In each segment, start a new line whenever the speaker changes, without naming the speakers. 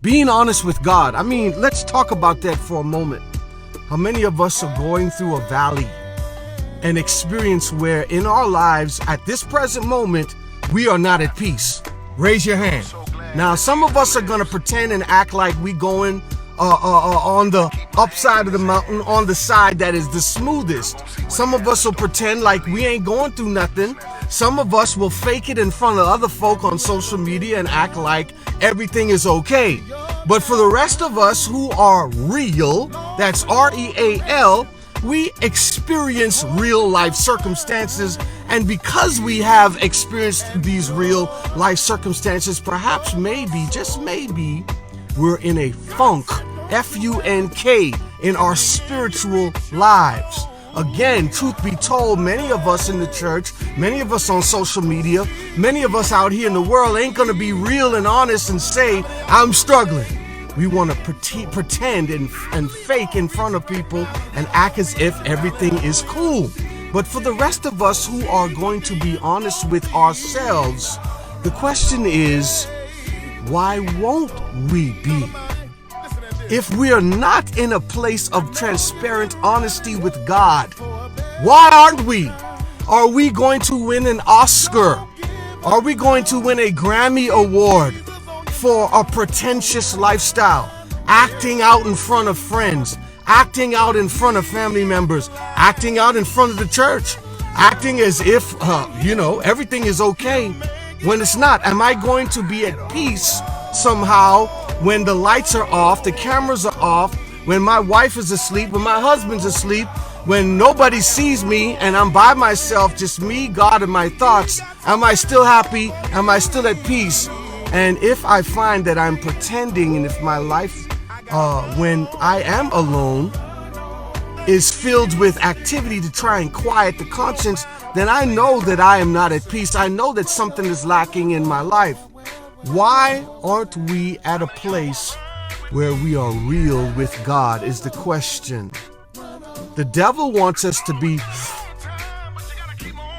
Being honest with God. I mean, let's talk about that for a moment. How many of us are going through a valley, an experience where in our lives at this present moment, we are not at peace? Raise your hand. Now, some of us are going to pretend and act like we going on the upside of the mountain, on the side that is the smoothest. Some of us will pretend like we ain't going through nothing. Some of us will fake it in front of other folk on social media and act like everything is okay. But for the rest of us who are real, that's REAL, we experience real life circumstances. And because we have experienced these real life circumstances, perhaps maybe, just maybe, we're in a funk, F-U-N-K, in our spiritual lives. Again, truth be told, many of us in the church, many of us on social media, many of us out here in the world ain't gonna be real and honest and say, I'm struggling. We want to pretend and fake in front of people and act as if everything is cool. But for the rest of us who are going to be honest with ourselves, the question is, why won't we be? If we are not in a place of transparent honesty with God, why aren't we? Are we going to win an Oscar? Are we going to win a Grammy Award for a pretentious lifestyle? Acting out in front of friends, acting out in front of family members, acting out in front of the church, acting as if, everything is okay when it's not. Am I going to be at peace somehow when the lights are off, the cameras are off, when my wife is asleep, when my husband's asleep, when nobody sees me and I'm by myself, just me, God, and my thoughts? Am I still happy? Am I still at peace? And if I find that I'm pretending, and if my life, when I am alone, is filled with activity to try and quiet the conscience, then I know that I am not at peace. I know that something is lacking in my life. Why aren't we at a place where we are real with God is the question. The devil wants us to be,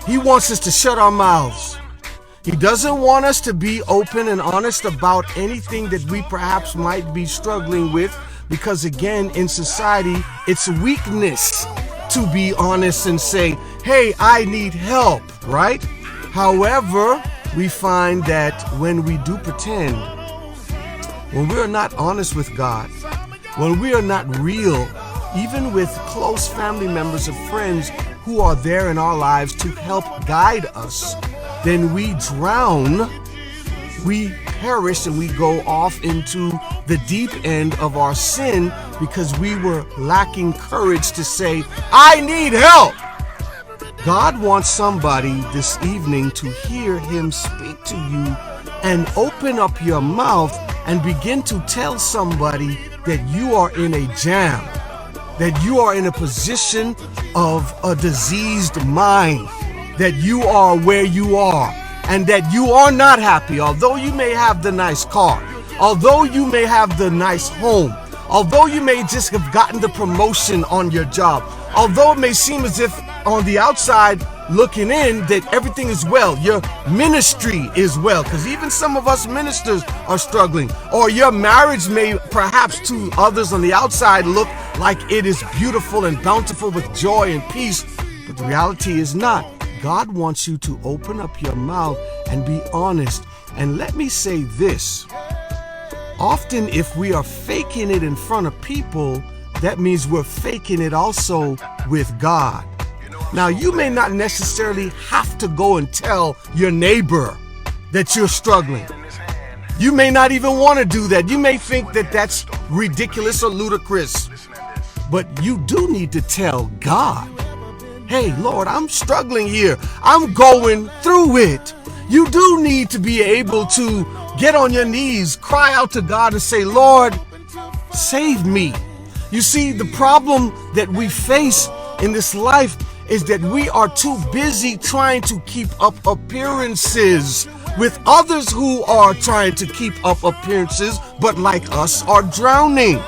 he wants us to shut our mouths. He doesn't want us to be open and honest about anything that we perhaps might be struggling with, because again, in society, it's weakness to be honest and say, hey, I need help, right? However, we find that when we do pretend, when we are not honest with God, when we are not real, even with close family members or friends who are there in our lives to help guide us, then we drown, we perish, and we go off into the deep end of our sin because we were lacking courage to say, I need help. God wants somebody this evening to hear him speak to you and open up your mouth and begin to tell somebody that you are in a jam, that you are in a position of a diseased mind, that you are where you are, and that you are not happy. Although you may have the nice car, although you may have the nice home, although you may just have gotten the promotion on your job, although it may seem as if on the outside looking in that everything is well, your ministry is well, because even some of us ministers are struggling, or your marriage may perhaps to others on the outside look like it is beautiful and bountiful with joy and peace, but the reality is not. God wants you to open up your mouth and be honest. And let me say this, often if we are faking it in front of people, that means we're faking it also with God. Now, you may not necessarily have to go and tell your neighbor that you're struggling. You may not even want to do that. You may think that that's ridiculous or ludicrous. But you do need to tell God, hey, Lord, I'm struggling here. I'm going through it. You do need to be able to get on your knees, cry out to God and say, Lord, save me. You see, the problem that we face in this life is that we are too busy trying to keep up appearances with others who are trying to keep up appearances, but like us are drowning.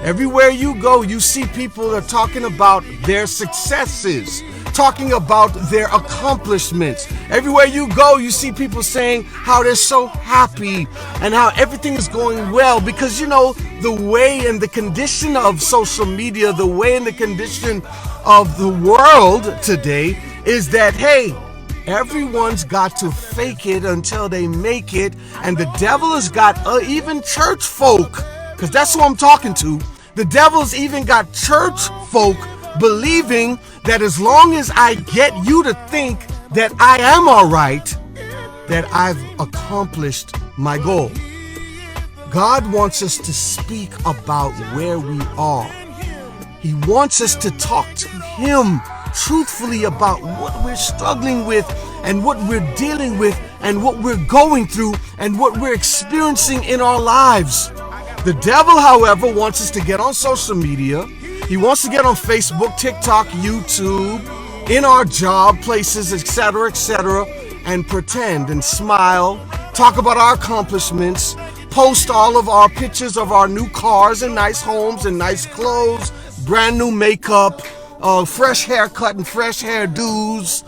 Everywhere you go, you see people that are talking about their successes, talking about their accomplishments. Everywhere you go, you see people saying how they're so happy and how everything is going well, because the way and the condition of social media, the way and the condition of the world today is that, hey, everyone's got to fake it until they make it, and the devil has got even church folk, because that's who I'm talking to. The devil's even got church folk believing that as long as I get you to think that I am all right, that I've accomplished my goal. God wants us to speak about where we are. He wants us to talk to Him truthfully about what we're struggling with and what we're dealing with and what we're going through and what we're experiencing in our lives. The devil, however, wants us to get on social media. He wants to get on Facebook, TikTok, YouTube, in our job places, etc., and pretend and smile, talk about our accomplishments, post all of our pictures of our new cars and nice homes and nice clothes, brand new makeup, fresh haircut and fresh hairdos.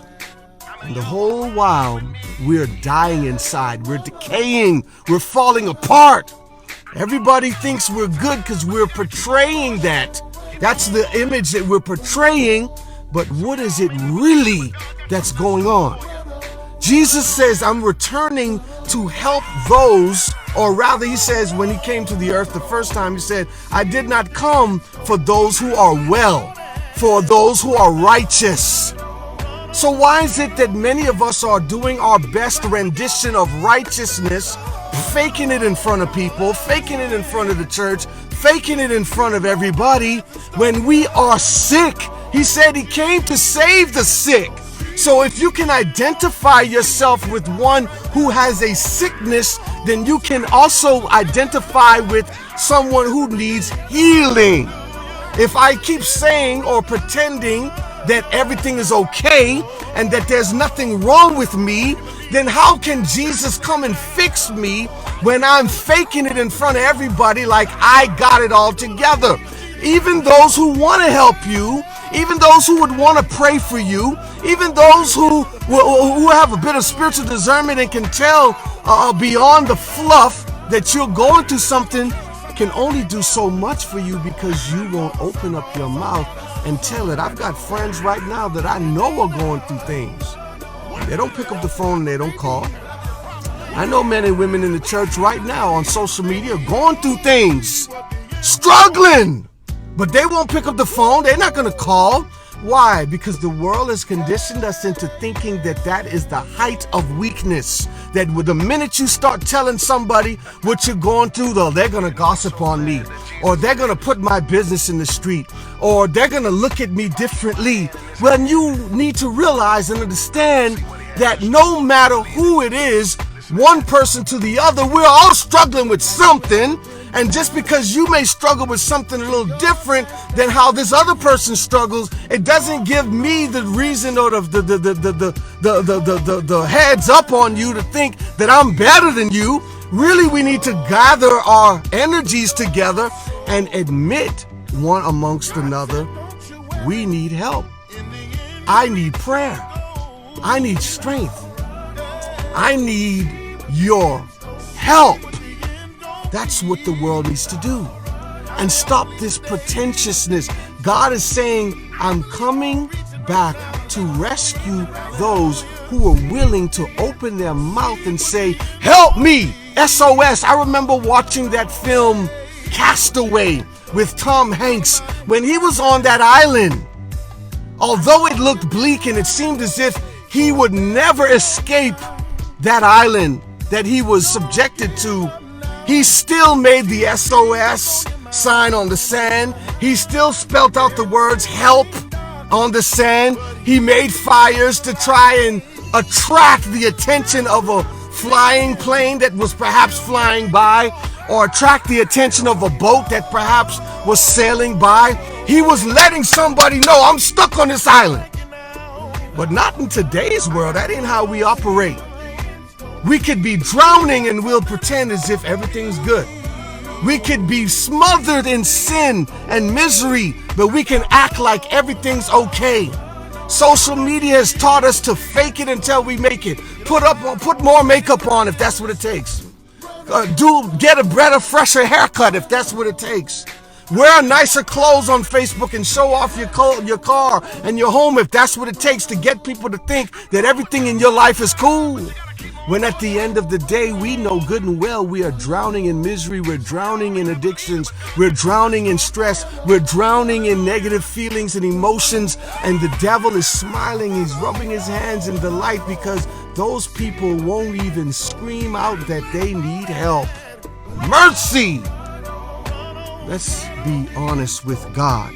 And the whole while, we're dying inside. We're decaying. We're falling apart. Everybody thinks we're good because we're portraying that. That's the image that we're portraying. But what is it really that's going on? Jesus says, I'm returning to help those, or rather he says when he came to the earth the first time, he said, I did not come for those who are well, for those who are righteous. So why is it that many of us are doing our best rendition of righteousness, faking it in front of people, faking it in front of the church, faking it in front of everybody, when we are sick? He said he came to save the sick. So if you can identify yourself with one who has a sickness, then you can also identify with someone who needs healing. If I keep saying or pretending that everything is okay and that there's nothing wrong with me, then how can Jesus come and fix me when I'm faking it in front of everybody like I got it all together? Even those who want to help you, even those who would want to pray for you, even those who have a bit of spiritual discernment and can tell beyond the fluff that you're going through something, can only do so much for you because you won't open up your mouth and tell it. I've got friends right now that I know are going through things. They don't pick up the phone and they don't call. I know men and women in the church right now on social media going through things, struggling, but they won't pick up the phone. They're not going to call. Why? Because the world has conditioned us into thinking that that is the height of weakness. That with the minute you start telling somebody what you're going through, though, they're going to gossip on me, or they're going to put my business in the street, or they're going to look at me differently. Well, you need to realize and understand that no matter who it is, one person to the other, we're all struggling with something. And just because you may struggle with something a little different than how this other person struggles, it doesn't give me the reason or the heads up on you to think that I'm better than you. Really, we need to gather our energies together and admit one amongst another, we need help. I need prayer. I need strength. I need your help. That's what the world needs to do. And stop this pretentiousness. God is saying, I'm coming back to rescue those who are willing to open their mouth and say, help me, SOS. I remember watching that film Castaway with Tom Hanks when he was on that island. Although it looked bleak and it seemed as if he would never escape that island that he was subjected to, he still made the SOS sign on the sand. He still spelt out the words help on the sand. He made fires to try and attract the attention of a flying plane that was perhaps flying by, or attract the attention of a boat that perhaps was sailing by. He was letting somebody know, I'm stuck on this island. But not in today's world. That ain't how we operate. We could be drowning and we'll pretend as if everything's good. We could be smothered in sin and misery, but we can act like everything's okay. Social media has taught us to fake it until we make it. Put more makeup on if that's what it takes. Get a better, fresher haircut if that's what it takes. Wear nicer clothes on Facebook and show off your car and your home if that's what it takes to get people to think that everything in your life is cool. When at the end of the day, we know good and well we are drowning in misery, we're drowning in addictions, we're drowning in stress, we're drowning in negative feelings and emotions, and the devil is smiling, he's rubbing his hands in delight because those people won't even scream out that they need help. Mercy! Let's be honest with God.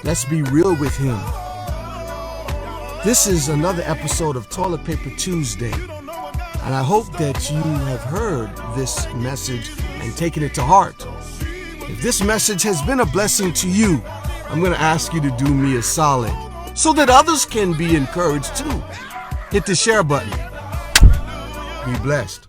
Let's be real with Him. This is another episode of Toilet Paper Tuesday, and I hope that you have heard this message and taken it to heart. If this message has been a blessing to you, I'm going to ask you to do me a solid so that others can be encouraged too. Hit the share button. Be blessed.